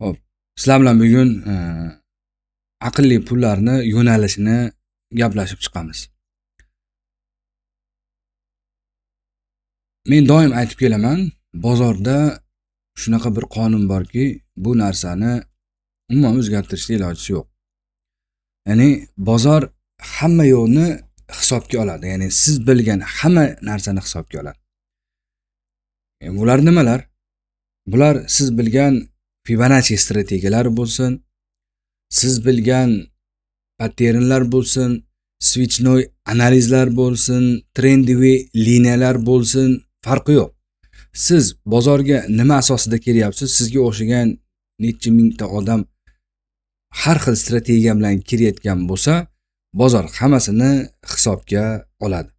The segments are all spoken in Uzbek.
Hop, sizlar bilan bugun aqlli pullarni yo'nalishini gaplashib chiqamiz. Men doim aytib kelaman, bozorda shunaqa bir qonun borki, bu narsani umuman o'zgartirishga ilojisi yo'q. Ya'ni bozor hamma yo'lni hisobga oladi. Ya'ni siz bilgan hamma narsani hisobga oladi. Bular nimalar? Bular siz bilgan Fibonacci strategiyalari bo'lsin, siz bilgan patternlar bo'lsin, switchnoy analizlar bo'lsin, trendiy liniyalar bo'lsin, farqi yo'q. Siz bozorga nima asosida kelyapsiz? Sizga o'xshagan necha mingta odam har xil strategiya bilan kirayotgan bo'lsa, bozor hammasini hisobga oladi.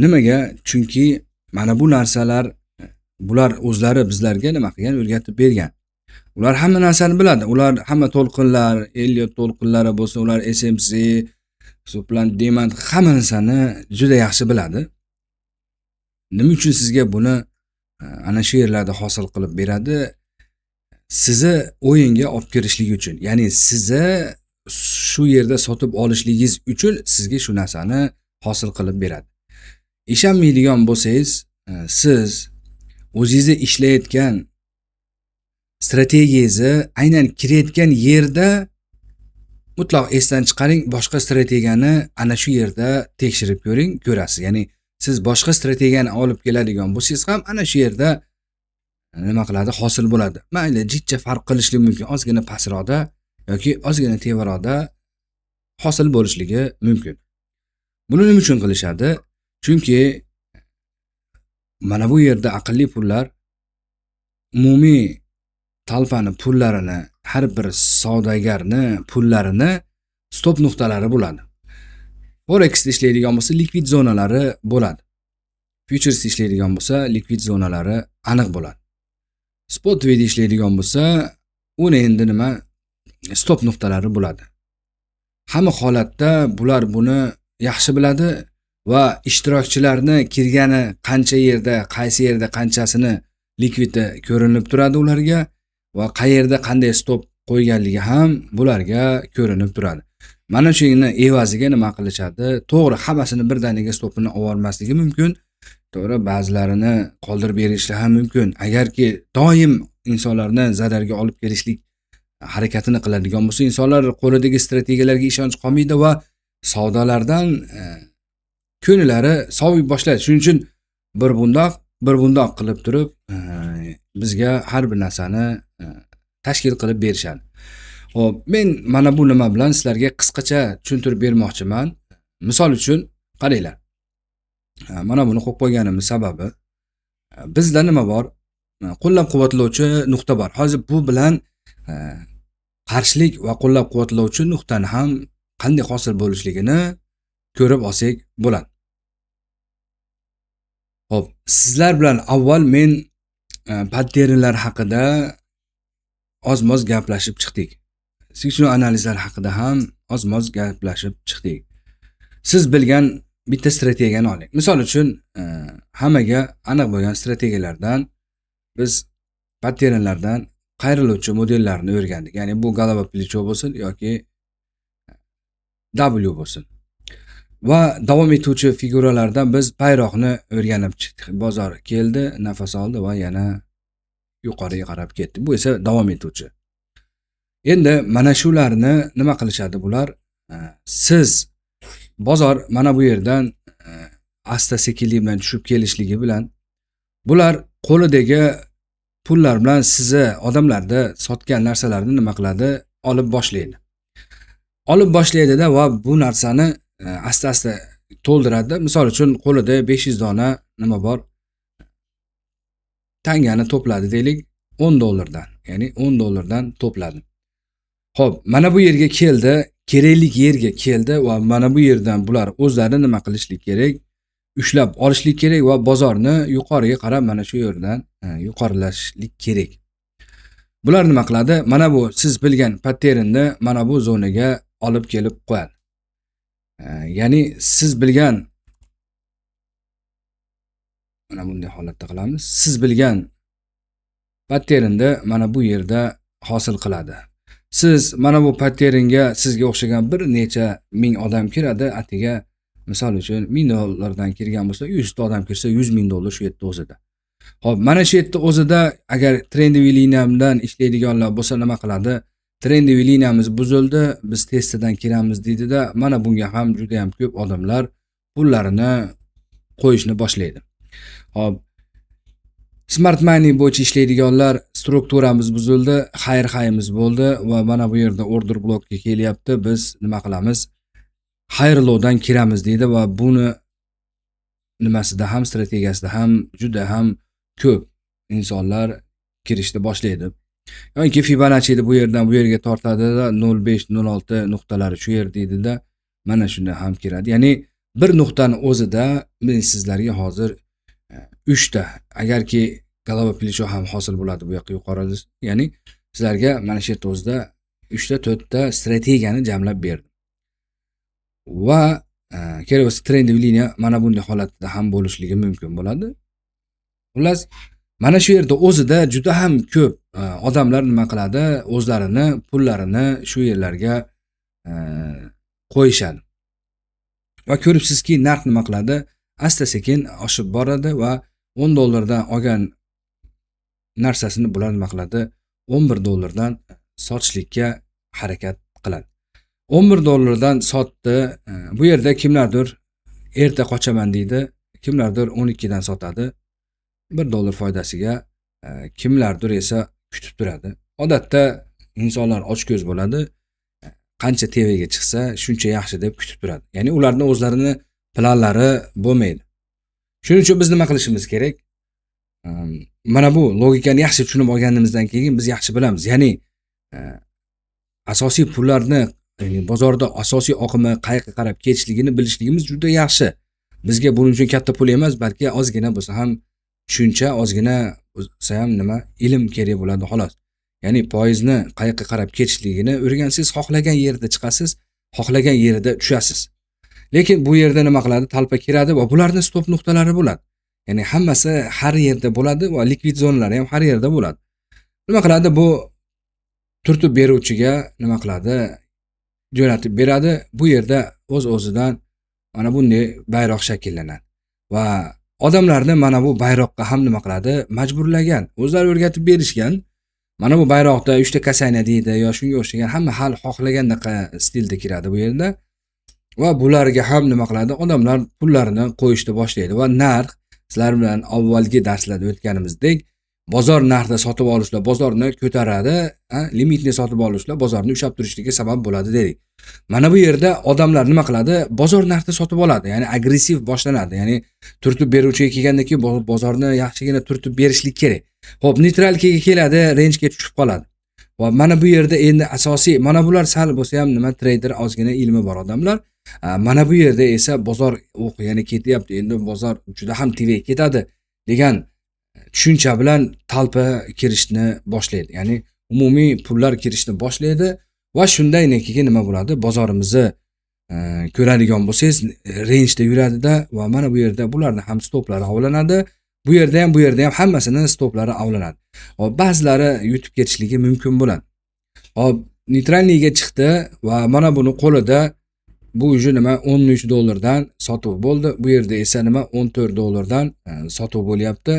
Nimaga? Chunki mana bu narsalar bular o'zlari bizlarga nima qilgan, o'rgatib bergan. Ular hamma narsani biladi. Ular hamma to'lqinlar, Elliot to'lqinlari bo'lsin, ular SMC, Supplant Demand hamma narsani juda yaxshi biladi. Nima uchun sizga buni ana shu yerlarda hosil qilib beradi? Sizni o'yinga olib kirishlik uchun. Ya'ni sizni shu yerda sotib olishligingiz uchun sizga shu narsani hosil qilib beradi. Ishonmaydigan bo'lsangiz, siz o'zingizni ishlayotgan strategiyangizni aynan kirayotgan yerda mutlaq esdan chiqaring, boshqa strategiyani ana shu yerda tekshirib ko'ring, ko'rasiz. Ya'ni siz boshqa strategiyani olib keladigan bo'lsangiz ham ana shu yerda nima qiladi? Hosil bo'ladi. Mayli, jichcha farq qilishi mumkin, ozgina pastroqda yoki ozgina tevaroqda hosil bo'lishligi mumkin. Buni nima uchun qilishadi? Chunki mana bu yerda aqlli pullar umumiy talpani pullarini, har bir savdogarni pullarini stop nuqtalari bo'ladi. Forex ishlaydigan bo'lsa likvid zonalari bo'ladi. Futures ishlaydigan bo'lsa likvid zonalari aniq bo'ladi. Spot trade ishlaydigan bo'lsa, uni endi nima stop nuqtalari bo'ladi. Hamma holatda bular buni yaxshi biladi va ishtirokchilarni kirgani qancha yerda, qaysi yerda qanchasini likvidi ko'rinib turadi ularga va qayerda qanday stop qo'yganligi ham bularga ko'rinib turadi. Mana shuni evaziga nima qilishadi? To'g'ri, hammasini birdaniga stopini olib olmasligi mumkin. To'g'ri, ba'zilarini qoldirib berishlar ham mumkin. Agarki doim insonlarni zararga olib kelishlik harakatini qiladigan bo'lsa, insonlar qo'lidagi strategiyalarga ishonch qolmaydi va savdolardan ko'nglari soviy boshlaydi. Shuning uchun bir bundoq qilib turib bizga har bir narsani tashkil qilib berishadi. Xo'p, men mana bu nima bilan sizlarga qisqacha tushuntirib bermoqchiman. Misol uchun qaranglar. Mana buni qo'yib qo'yganimiz sababi bizda nima bor? Qo'llab-quvvatlovchi nuqta bor. Hozir bu bilan qarshilik va qo'llab-quvvatlovchi nuqtani ham qanday hosil bo'lishligini ko'rib olsak bo'ladi. Xo'p, sizlar bilan avval men patternlar haqida oz-moz gaplashib chiqdik. Switchnoy analizlar haqida ham oz-moz gaplashib chiqdik. Siz bilgan bitta strategiyani oling. Misol uchun hammaga aniq bo'lgan strategiyalardan biz patternlardan qayriluvchi modellarni o'rgandik. Ya'ni bu golova плечо bo'lsin yoki W bo'lsin. Va davom etuvchi figuralardan biz bayroqni o'rganib chiqdik. Bozor keldi, nafas oldi va yana yuqoriga qarab ketdi. Bu esa davom etuvchi. Endi mana shularni nima qilishadi bular? Siz bozor mana bu yerdan asta sekinlik bilan tushib kelishligi bilan bular qo'lidagi pullar bilan sizni odamlarda sotgan narsalarni nima qiladi? Olib boshlaydi. Olib boshlaydi-da va bu narsani asta-asta to'ldiradi. Misol uchun qo'lida 500 dona nima bor? Tangani to'pladi deylik, $10 dan. Ya'ni $10 to'pladi. Xo'p, mana bu yerga keldi, kerakli yerga keldi va mana bu yerdan bular o'zlari nima qilishlik kerak? Ushlab olishlik kerak va bozorni yuqoriga qarab mana shu yerdan yuqorilashlik kerak. Bular nima qiladi? Mana bu siz bilgan patternni mana bu zonaga olib kelib qo'yadi. Ya'ni siz bilgan mana bunday holatda qilamiz. Siz bilgan patternni mana bu yerda hosil qiladi. Siz mana bu pateringa sizga o'xshagan bir necha ming odam kiradi, atiga misol uchun $1000 kirgan bo'lsa, 100 ta odam kirsa $100,000 shu yerda o'zida. Xo'p, mana shu yerda o'zida agar trendiy liniyamdan ishlaydiganlar bo'lsa nima qiladi? Trendiy liniyamiz buzildi, biz testidan kiramiz deydida, mana bunga ham juda ham ko'p odamlar pullarini qo'yishni boshlaydi. Xo'p, Smart Money bo'yicha ishlaydiganlar strukturamiz buzildi, xayr-xayimiz bo'ldi va mana bu yerda order blokka kelyapti. Biz nima qilamiz? Xayrlovdan kiramiz deydi va buni nimasida ham strategiyasida ham juda ham ko'p insonlar kirishni boshlaydi. Yoki Fibonacci'ni bu yerdan bu yerga tortadida 0,5-0,6 nuqtalari shu yer deydida, mana shunda ham kiradi. Ya'ni bir nuqtani o'zida men sizlarga hozir 3 ta, agarki galova plisho ham hosil bo'ladi bu yoqqa yuqorida, ya'ni sizlarga mana shu yerda o'zida 3 ta 4 ta strategiyani jamlab berdim. Va kerak bo'lsa trendiy liniya mana bunday holatda ham bo'lishligi mumkin bo'ladi. Xullas, mana shu yerda o'zida juda ham ko'p odamlar nima qiladi? O'zlarini pullarini shu yerlarga qo'yishadi. Va ko'ribsizki, narx nima qiladi? Asta-sekin oshib boradi va $10 dan olgan narsasini bular nima qiladi? $11 dan sotishlikka harakat qiladi. $11 dan sotdi. Bu yerda kimlardir erta qochaman deydi, kimlardir 12 dan sotadi. $1 foydasiga, kimlardir esa kutib turadi. Odatda insonlar ochko'z bo'ladi. Qancha TVga chiqsa, shuncha yaxshi deb kutib turadi. Ya'ni ularning o'zlarini planlari bo'lmaydi. Shuning uchun biz nima qilishimiz kerak? Mana bu logikani yaxshi tushunib olganimizdan keyin biz yaxshi bilamiz. Ya'ni asosiy pullarni bozorda asosiy oqimi qayerga qarab ketishligini bilishligimiz juda yaxshi. Bizga buning uchun katta pul emas, balki ozgina bo'lsa ham tushuncha, ozgina bo'lsa ham nima ilm kerak bo'ladi xolos. Ya'ni foizni qayerga qarab ketishligini o'rgansangiz, xohlagan yerda chiqasiz, xohlagan yerda tushasiz. Lekin bu yerda nima qiladi? Talpa kiradi va bularning stop nuqtalari bo'ladi. Ya'ni hammasi har yerda bo'ladi va likvid zonalari ham har yerda bo'ladi. Nima qiladi? Bu turtib beruvchiga nima qiladi? Jo'natib beradi. Bu yerda o'z-o'zidan mana bunday bayroq shakllanadi. Va odamlarni mana bu bayroqqa ham nima qiladi? Majburlagan. O'zlari o'rgatib berishgan. Mana bu bayroqda 3 ta kasayna deydi yo shunga o'xshagan hamma hal xohlagandaqa stilda kiradi bu yerda. Va bularga ham nima qiladi? Odamlar pullarini qo'yishni boshlaydi va narx sizlar bilan avvalgi darslarda o'tganimizdek bozor narxida sotib olishlar bozorni ko'taradi, limitni sotib olishlar bozorni ushlab turishligiga sabab bo'ladi dedik. Mana bu yerda odamlar nima qiladi? Bozor narxida sotib oladi, ya'ni agressiv boshlanadi. Ya'ni turtib beruvchiga kelgandan keyin bozorni yaxshigina turtib berishlik kerak. Xo'p, neytralkaga keladi, range'ga tushib qoladi. Va mana bu yerda endi asosiy mana bular sal bo'lsa ham nima trader ozgina ilmi bor odamlar. Mana bu yerda esa bozor ya'ni ketyapti. Endi bozor juda ham tevaga ketadi degan tushuncha bilan talpa kirishni boshlaydi. Ya'ni umumiy pullar kirishni boshlaydi va shundan keyin nima bo'ladi? Bozorimizni ko'radigan bo'lsangiz, range'da yuradida va mana bu yerda bularning ham stoplari avlanadi. Bu yerda ham hammasini stoplari avlanadi. Hop, ba'zilari yutib ketishligi mumkin bo'ladi. Hop, neytralniga chiqdi va mana buni qo'lida bu уже nima $13 dan sotuv bo'ldi. Bu yerda esa nima $14 dan sotuv bo'lyapti.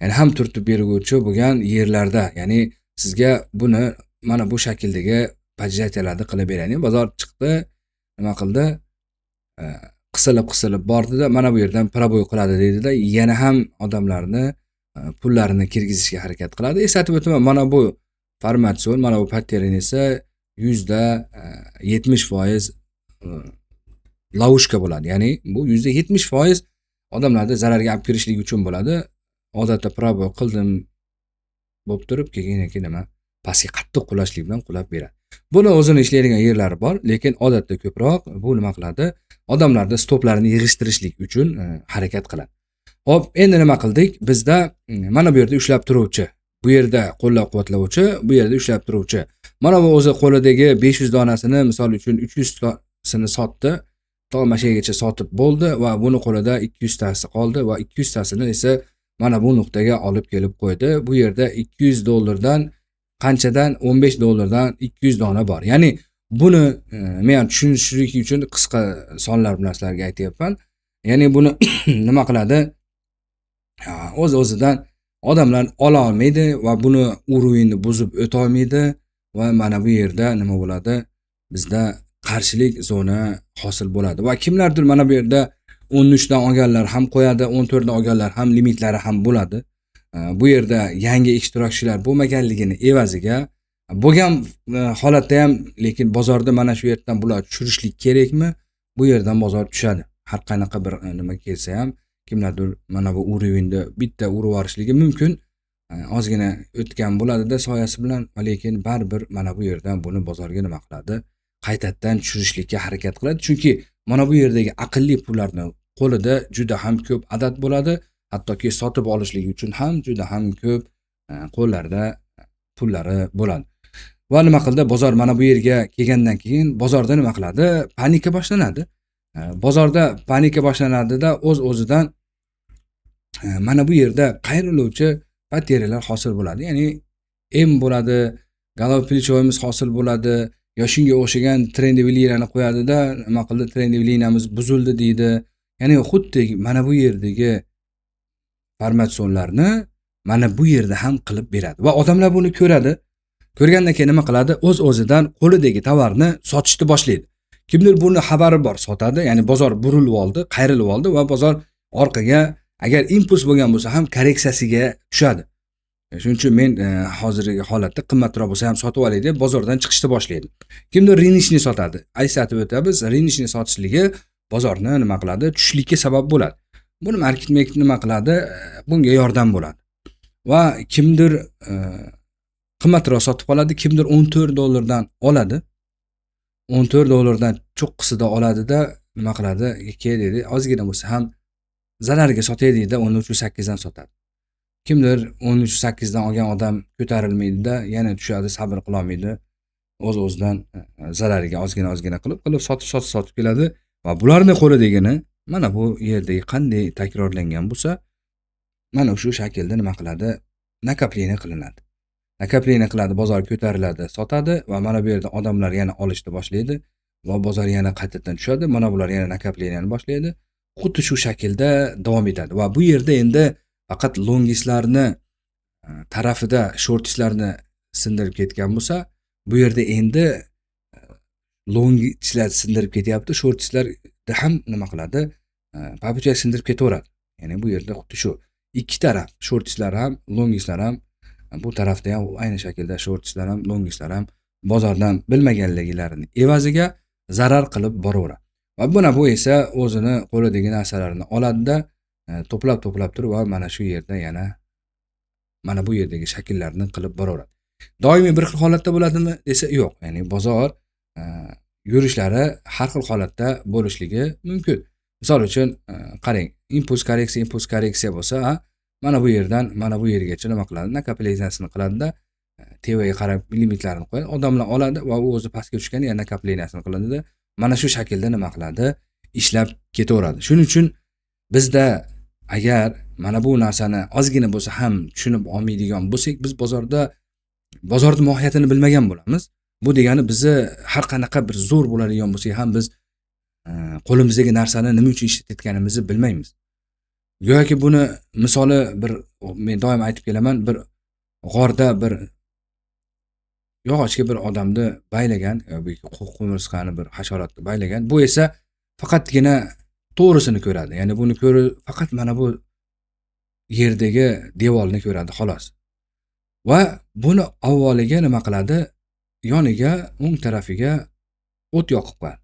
Ya'ni ham turtib beruvchi bo'lgan yerlarda, ya'ni sizga buni mana bu shakldagi podjatiyalarni qilib beradi. Bozor chiqdi, nima qildi? Qisilib bordida mana bu yerdan proboy qiladi deydida, yana ham odamlarni pullarini kirgizishga harakat qiladi. Eslatib o'taman, mana bu formatsion, mana bu pattern esa %70% lavushka bo'ladi. Ya'ni bu %70% odamlarni zararga olib kirishlik uchun bo'ladi. Odatda proboy qildim bo'lib turib, keyin nima pastga qattiq qulashlik bilan qulab beradi. Buni o'zini ishlaydigan yerlari bor, lekin odatda ko'proq bu nima qiladi? Odamlarda stoplarni yig'ishtirishlik uchun harakat qiladi. Hop, endi nima qildik? Bizda mana bu yerda ushlab turuvchi, bu yerda qo'llab-quvvatlovchi, bu yerda ushlab turuvchi. Mana bu o'zi qo'lidagi 500 donasini, misol uchun 300 tasini sotdi, to'g'mashagacha sotib bo'ldi va buni qo'lida 200 tasi qoldi va 200 tasini esa mana bu nuqtaga olib kelib qo'ydi. Bu yerda $200 dan qanchadan $15dan 200 dona bor. Ya'ni buni men tushunishlik uchun qisqa sonlar bilan sizlarga aytyapman. Ya'ni buni nima qiladi? O'z-o'zidan odamlar ola olmaydi va buni urovini buzib o'ta olmaydi va mana bu yerda nima bo'ladi? Bizda qarshilik zona hosil bo'ladi va kimlardir mana bu yerda 13 dan olganlar ham qo'yadi, 14 dan olganlar ham limitlari ham bo'ladi. Bu yerda yangi ishtirokchilar bo'lmaganligini evaziga bo'lgan holatda ham lekin bozorda mana shu yerdan bular tushirishlik kerakmi? Bu yerdan bozor tushadi. Har qanaqa bir nima kelsa ham kimlardir mana bu urovni bitta urib yuborishligi mumkin. Ozgina o'tgan bo'ladi-da soyasi bilan, lekin baribir mana bu yerdan buni bozorga nima qiladi? Qaytadan tushirishlikka harakat qiladi. Chunki mana bu yerdagi aqlli pullarni qo'lida juda ham ko'p adad bo'ladi. Hattoki sotib olishlik uchun ham juda ham ko'p qo'llarda pullari bo'ladi. Va nima qildi? Bozor mana bu yerga kelgandan keyin bozorda nima qiladi? Panika boshlanadi. Bozorda panika boshlanadi-da, o'z-o'zidan mana bu yerda qayriluvchi bateriyalar hosil bo'ladi. Ya'ni bo'ladi, galopilichoyimiz hosil bo'ladi, yo shunga o'xshagan trendiy liniyalarni qo'yadi-da, nima qildi? Trendiy liniyamiz buzildi deydi. Ya'ni xuddi mana bu yerdagi formatsionlarni mana bu yerda ham qilib beradi va odamlar buni ko'radi. Ko'rgandan keyin nima qiladi? O'z-o'zidan qo'lidagi tovarni sotishni boshlaydi. Kimdir buni xabari bor, sotadi. Ya'ni bozor burilib oldi, qayrilib oldi va bozor orqaga agar impuls bo'lgan bo'lsa ham korreksiyasiga tushadi. Shuning uchun men hozirgi holatda qimmatroq bo'lsa ham sotib olay deb bozordan chiqishni boshlaydi. Kimdir rinishni sotadi. Aytib o'tamiz, rinishni sotishligi bozorni nima qiladi? Tushishlikka sabab bo'ladi. Buni market nima qiladi? Bunga yordam bo'ladi. Va kimdir qimmatroq sotib oladi, kimdir $14 oladi. $14 cho'qqisida oladi-da, nima qiladi? Deydi, ozgina bo'lsa ham zararga sotay deydi, 13.8 dan sotadi. Kimdir 13.8 dan olgan odam ko'tarilmaydi-da, yana tushadi, sabr qila olmaydi. O'z-o'zidan zarariga ozgina qilib sotib keladi va bularning qo'lidagini mana bu yerdagi qanday takrorlangan bo'lsa, mana shu shaklda nima qiladi? Nakapleniya qilinadi. Nakapleniya qiladi, bozor ko'tariladi, sotadi va mana bu yerda odamlar yana olishni boshlaydi va bozor yana qaytadan tushadi. Mana bular yana nakapleniyani boshlaydi. Xuddi shu shaklda davom etadi va bu yerda endi faqat longislarni tarafida shortislarni sindirib ketgan bo'lsa, bu yerda endi longislar sindirib ketyapti, shortislarda ham nima qiladi? Pabuchak sindirib ketaveradi. Ya'ni bu yerda xuddi shu ikki taraf, shortislar ham, longislar ham, bu tarafda ham ayni shaklda shortislar ham, longislar ham bozordan bilmaganliklarini evaziga zarar qilib boraveradi. Va bu esa o'zini qo'lidagi narsalarini oladi-da, to'plab turib va mana shu yerda yana mana bu yerdagi shakllarni qilib boraveradi. Doimiy bir xil holatda bo'ladimi desa yo'q. Ya'ni bozor yurishlari har xil holatda bo'lishligi mumkin. Misol uchun qarang, impuls korreksiya bo'lsa, mana bu yerdan mana bu yergacha nima qiladi? Nakaplensiyasini qiladi-da, tevaga qarab limitlarini qo'yadi. Odamlar oladi va u o'zi pastga tushganda yana nakaplensiyasini qiladi-da, mana shu shaklda nima qiladi? Ishlab ketaveradi. Shuning uchun bizda agar mana bu narsani ozgina bo'lsa ham tushunib olmaydigan bo'lsak, biz bozorning mohiyatini bilmagan bo'lamiz. Bu degani bizni har qanaqa bir zo'r bo'ladigan bo'lsak ham biz qo'limizdagi narsani nima uchun ishlatayotganimizni bilmaymiz. Yoki buni misoli men doim aytib kelaman, bir g'orda bir yog'ochga bir odamni baylagan yoki qumursqani bir hasharotni baylagan. Bu esa faqatgina to'g'risini ko'radi. Ya'ni buni faqat mana bu yerdagi devorni ko'radi xolos. Va buni avvaliga nima qiladi? Yoniga, o'ng tarafiga o't yoqib qo'yadi.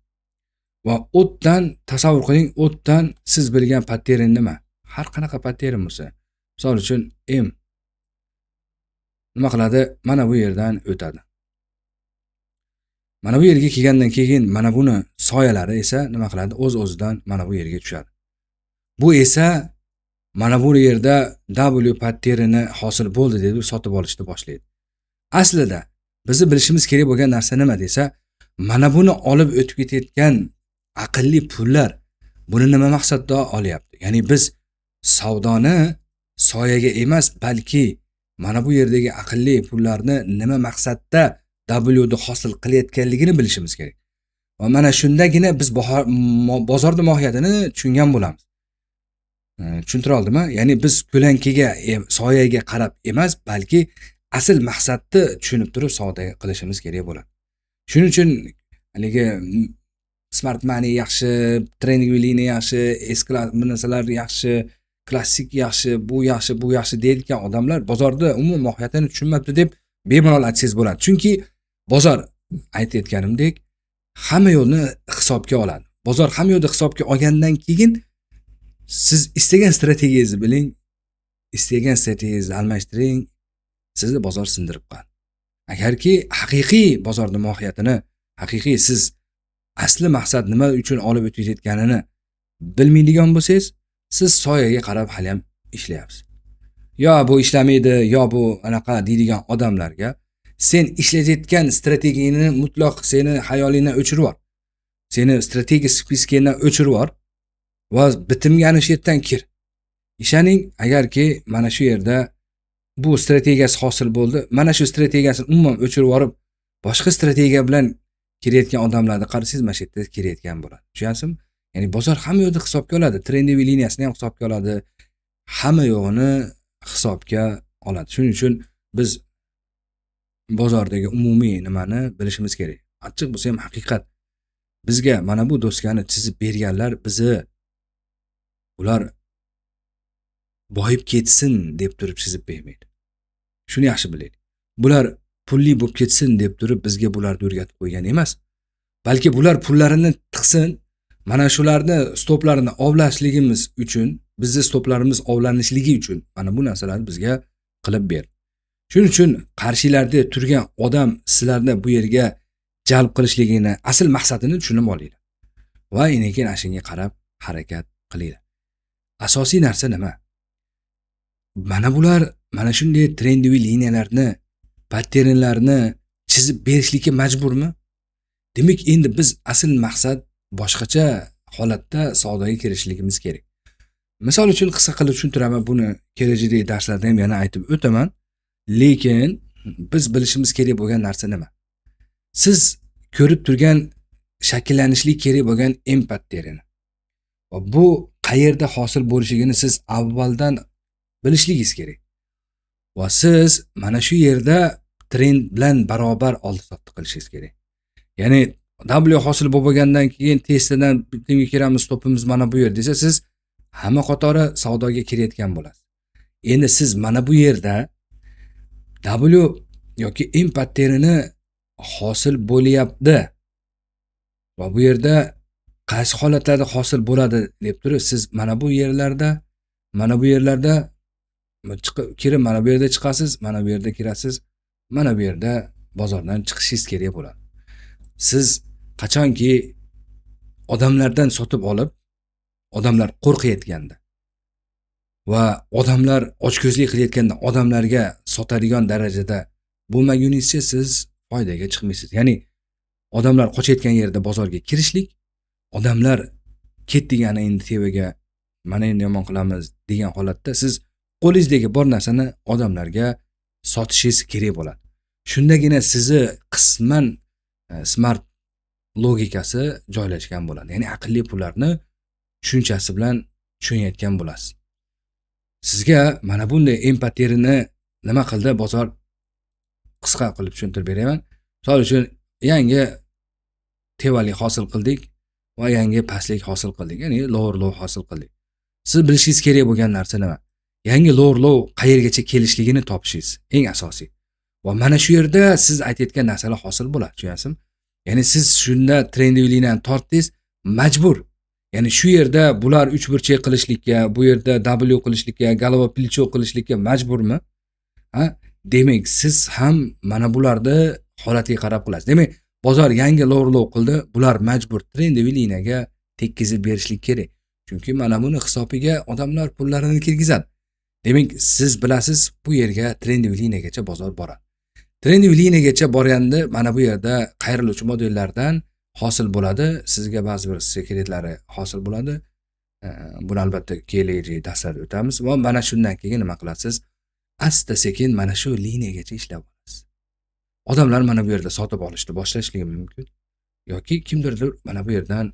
Va o'tdan tasavvur qiling, o'tdan siz bilgan pattern nima? Har qanaqa pattern bo'lsa, misol uchun nima qiladi? Mana bu yerdan o'tadi. Mana bu yerga kelgandan keyin mana buni soyalari esa nima qiladi? O'z-o'zidan mana bu yerga tushadi. Bu esa mana bu yerda W patterni hosil bo'ldi deb sotib olishni boshlaydi. Aslida bizni bilishimiz kerak bo'lgan narsa nima desa, mana buni olib o'tib ketayotgan aqlli pullar buni nima maqsadda olyapti? Ya'ni biz savdoni soyaga emas, balki mana bu yerdagi aqlli pullarni nima maqsadda W ni hosil qilayotganligini bilishimiz kerak. Va mana shundagina biz bozorning mohiyatini tushungan bo'lamiz. Tushuntira oldimmi? Ya'ni biz ko'lankaga, soyaga qarab emas, balki asl maqsadni tushunib turib savdo qilishimiz kerak bo'ladi. Shuning uchun haligi smart money yaxshi, trading liniya yaxshi, S-class narsalar yaxshi, klassik yaxshi, bu yaxshi deydigan odamlar bozorda umuman mohiyatini tushunmabdi deb bemalol aytsangiz bo'ladi. Chunki bozor aytayotganimdek hamma yo'lni hisobga oladi. Bozor hamma yo'lni hisobga olgandan keyin siz istagan strategiyangizni biling, istagan strategiyangizni almashtiring, sizni bozor sindirib qo'yadi. Agarki haqiqiy bozorning mohiyatini, haqiqiy siz asli maqsad nima uchun olib o'tayotganini bilmaydigan bo'lsangiz, siz soyaga qarab hali ham ishlayapsiz. Yo bu ishlamaydi, yo bu anaqa deydigan odamlarga sen ishlayotgan strategiyani mutlaq seni xayolingdan o'chirib yubor. Seni strategiya spiskingdan o'chirib yubor va bitimga ana shu yerdan kir. Ishoning, agarki mana shu yerda bu strategiyasi hosil bo'ldi, mana shu strategiyasini umuman o'chirib yorib, boshqa strategiya bilan kirayotgan odamlarni qarasangiz, mana shu yerda kirayotgan bo'ladi. Tushunasizmi? Ya'ni bozor hamma yo'lda hisobga oladi, trendiy liniyasini ham hisobga oladi, hamma yo'g'ini hisobga oladi. Shuning uchun biz bozordagi umumiy nimani bilishimiz kerak. Achchiq bo'lsa ham haqiqat. Bizga mana bu doskani chizib berganlar bizni ular boyib ketsin deb turib chizib bermaydi. Shuni yaxshi bilaylik. Bular pulli bo'lib ketsin deb turib bizga bularni o'rgatib qo'ygan emas. Balki bular pullarini tiqsin, mana shularni stoplarini ovlashligimiz uchun, bizning stoplarimiz ovlanishligi uchun mana bu narsalarni bizga qilib ber. Shuning uchun qarshilarda turgan odam sizlarni bu yerga jalb qilishligini, asl maqsadini tushunib olinglar. Va keyin ashunga qarab harakat qilinglar. Asosiy narsa nima? Mana bular mana shunday trendiy liniyalarni, patternlarni chizib berishlikka majburmi? Demak, endi biz asl maqsad boshqacha holatda savdoga kirishligimiz kerak. Misol uchun qisqa qilib tushuntiraman, buni kelajakdagi darslarda ham yana aytib o'taman. Lekin biz bilishimiz kerak bo'lgan narsa nima? Siz ko'rib turgan shakllanishlik kerak bo'lgan M patterni. Va bu qayerda hosil bo'lishligini siz avvaldan bilishligingiz kerak. Va siz mana shu yerda trend bilan barobar oldi-sotdi qilishingiz kerak. Ya'ni W hosil bo'lgandan keyin testadan bitimga kiramiz, stopimiz mana bu yer desa, siz hamma qatori savdoga kirayotgan bo'lasiz. Endi siz mana bu yerda W yoki M patternini hosil bo'lyapti va bu yerda qaysi holatlarda hosil bo'ladi deb turib, siz mana bu yerlarda kirib, mana bu yerda chiqasiz, mana bu yerda kirasiz, mana bu yerda bozordan chiqishingiz kerak bo'ladi. Siz qachonki odamlardan sotib olib, odamlar qo'rqayotganda va odamlar ochko'zlik qilayotganda odamlarga sotadigan darajada bo'lmaguningizcha siz foydaga chiqmaysiz. Ya'ni odamlar qochayotgan yerda bozorga kirishlik, odamlar ketdigani endi tevaga mana endi yomon qilamiz degan holatda siz qo'lingizdagi bor narsani odamlarga sotishingiz kerak bo'ladi. Shundagina sizni qisman smart logikasi joylashgan bo'ladi. Ya'ni aqlli pullarni tushunchasi bilan tushunayotgan bo'lasiz. Sizga mana bunday empatiyarini nima qildi bozor, qisqa qilib tushuntirib beraman. Misol uchun yangi tevalik hosil qildik va yangi pastlik hosil qildik. Ya'ni lower low hosil qildik. Siz bilishingiz kerak bo'lgan narsa nima? Yangi lower low qayergacha kelishligini topishingiz eng asosiy. Va mana shu yerda siz aytayotgan narsalar hosil bo'ladi, tushunasizmi? Ya'ni siz shunda trendiy liniyani tortdingiz, majbur. Ya'ni shu yerda bular 3 burchak qilishlikka, bu yerda W qilishlikka, golova плечо qilishlikka majburmi? Ha? Demak, siz ham mana bularni holatiga qarab qilasiz. Demak, bozor yangi lower low qildi, bular majbur trendiy liniyaga tekkizib berishlik kerak. Chunki mana buni hisobiga odamlar pullarini kirgizadi. Demak, siz bilasiz, bu yerga trendiy liniyagacha bozor boradi. Trendiy liniyagacha borganda mana bu yerda qayriluvchi modellardan hosil bo'ladi. Sizga ba'zi bir sekretlari hosil bo'ladi. Buni albatta kelajak darslarda o'tamiz va mana shundan keyin nima qilasiz? asta sekin mana shu liniyagacha ishlab olasiz. Odamlar mana bu yerda sotib olishni boshlashligi mumkin yoki kimdirdir mana bu yerdan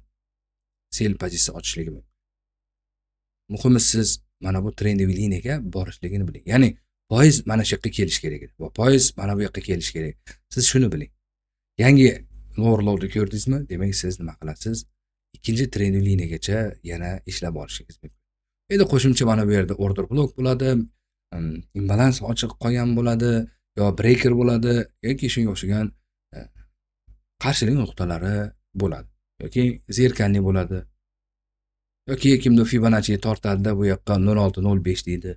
sel pozitsiya ochishligi mumkin. Muhimi siz mana bu trendiy liniyaga borishligini biling. Ya'ni foiz mana shu yoqqa kelish kerak edi. Va foiz mana bu yoqqa kelish kerak. Siz shuni biling. Yangi overloadni ko'rdingizmi? Demak siz nima qilasiz? Ikkinchi trendiy liniyagacha yana ishlab olishingiz mumkin. Endi qo'shimcha mana bu yerda order block bo'ladi, imbalans ochiq qolgan bo'ladi, yo breaker bo'ladi yoki shunga o'xshagan qarshilik nuqtalari bo'ladi yoki zerkanli bo'ladi. Yoki kimdir Fibonacci tortadi, bu yoqqa 0605 deydi.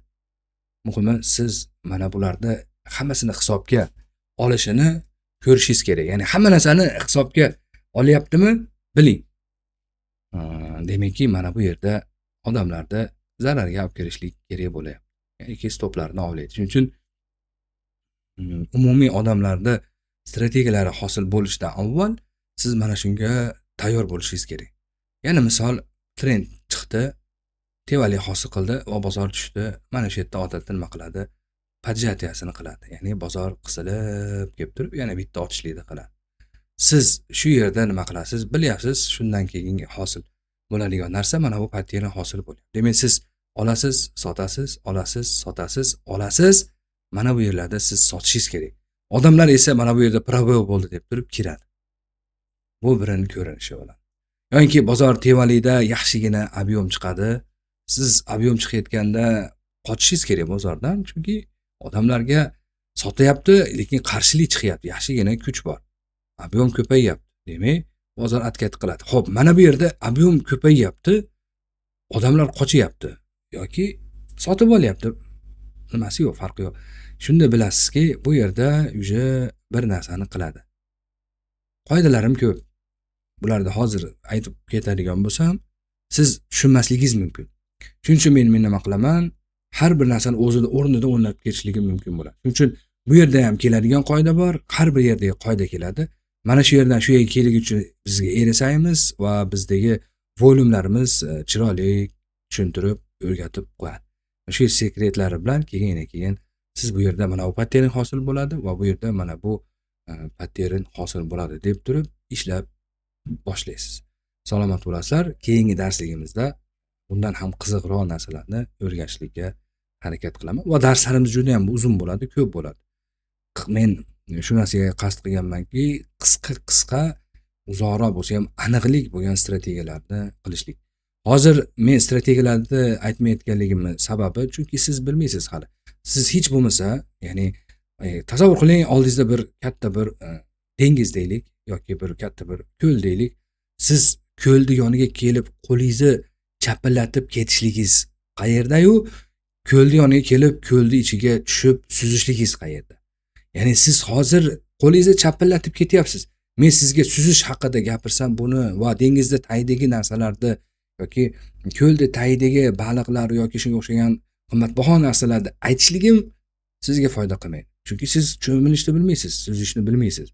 Muhimi siz mana bularda hammasini hisobga olishini ko'rishingiz kerak. Ya'ni hamma narsani hisobga olyaptimi? Biling. Demakki mana bu yerda odamlarda zararga olib kirishlik kerak bo'layapti. Ya'ni stoplarni ovlaydi. Shuning uchun umumiy odamlarda strategiyalari hosil bo'lishdan avval siz mana shunga tayyor bo'lishingiz kerak. Ya'ni misol trend chiqdi, tevali hosil qildi va bozor tushdi. Mana shu yerda odatda nima qiladi? Podjatiyasini qiladi. Ya'ni bozor qisilib kelib turib, yana bitta otishlikni qiladi. Siz shu yerda nima qilasiz? Bilyapsiz, shundan keyingi hosil bo'ladigan narsa mana bu partiyaning hosili bo'ladi. Demak siz olasiz, sotasiz, olasiz, sotasiz, olasiz. Mana bu yerlarda siz sotishingiz kerak. Odamlar esa mana bu yerda probel bo'ldi deb turib kiradi. Bu birini ko'rinishi bo'ladi. Yoki bozor tevalida yaxshigina ob'yom chiqadi. Siz ob'yom chiqayotganda qochishingiz kerak bozordan, chunki odamlarga sotyapti, lekin qarshilik chiqyapti. Yaxshigina kuch bor. Ob'yom ko'payyapti. Demak, bozor harakat qiladi. Xo'p, mana bu yerda ob'yom ko'payyapti. Odamlar qochyapti yoki sotib olyapti. Nimasi yo'q, farqi yo'q. Shunda bilasizki, bu yerda uje bir narsani qiladi. Qoidalarim ko'p. Bularni hozir aytib ketadigan bo'lsam, siz tushunmasligingiz mumkin. Shuning uchun men nima qilaman? Har bir narsani o'rnida o'rnab ketishligi mumkin bo'ladi. Shuning uchun bu yerda ham keladigan qoida bor, har bir yerdagi qoida keladi. Mana shu yerdan shu yerga keligi uchun bizga erishaymiz va bizdagi volumlarimiz chiroyli tushuntirib, o'rgatib qo'yadi. Shu sekretlari bilan keyin siz bu yerda mana bu pattern hosil bo'ladi va bu yerda mana bu pattern hosil bo'ladi deb turib ishlab boshlaysiz. Salomat bo'lasizlar. Keyingi darsligimizda bundan ham qiziqroq narsalarni o'rganishlikka harakat qilaman va darslarimiz juda ham uzun bo'ladi, ko'p bo'ladi. Men shu narsaga qasd qilganmanki, qisqa, uzoqroq bo'lsa ham aniqlik bo'lgan strategiyalarni qilishlik. Hozir men strategiyalarni aytmayotganligimning sababi chunki siz bilmaysiz hali. Siz hech bo'lmasa, ya'ni tasavvur qiling, oldingizda bir katta bir dengiz deylik yoki bir katta bir ko'l deylik. Siz ko'lni yoniga kelib qo'lingizni chapillatib ketishligingiz qayerda-yu, ko'lni yoniga kelib ko'lni ichiga tushib suzishligingiz qayerda? Ya'ni siz hozir qo'lingizni chapillatib ketyapsiz. Men sizga suzish haqida gapirsam buni va dengizda tagidagi narsalarni yoki ko'lda tagidagi baliqlar yoki shunga o'xshagan qimmatbaho narsalarni aytishligim sizga foyda qilmaydi. Chunki siz cho'milishni bilmaysiz, suzishni bilmaysiz.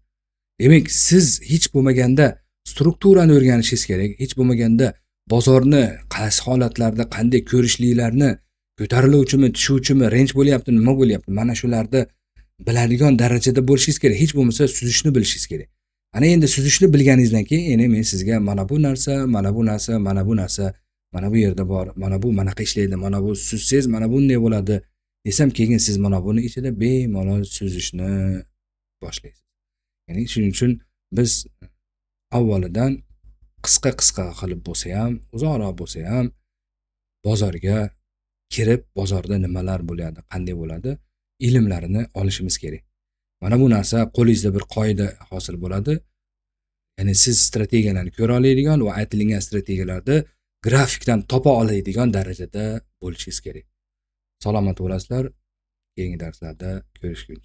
Demak, siz hech bo'lmaganda strukturani o'rganishingiz kerak. Hech bo'lmaganda bozorni qaysi holatlarda qanday ko'rishliklarni ko'tariluvchimi, tushuvchimi, range bo'lyapti, nima bo'lyapti? Mana shularni biladigan darajada bo'lishingiz kerak. Hech bo'lmasa suzishni bilishingiz kerak. Ana endi suzishni bilganingizdan keyin endi men sizga mana bu narsa, mana bu narsa, mana bu narsa, mana bu yerda bor, mana bu manaqa ishlaydi, mana bu suzsangiz mana bunday bo'ladi desam, keyin siz mana buni ichida bemalol suzishni boshlaysiz. Ya'ni shuning uchun biz avvalidan qisqa qilib bo'lsa ham, uzoqroq bo'lsa ham bozorga kirib, bozorda nimalar bo'ladi, qanday bo'ladi, ilmlarini olishimiz kerak. Mana bu narsa qo'lingizda bir qoida hosil bo'ladi. Ya'ni siz strategiyalarni ko'ra oladigan va aytilgan strategiyalarni grafikdan topa oladigan darajada bo'lishingiz kerak. Salomat bo'lasizlar. Keyingi darslarda ko'rishguncha.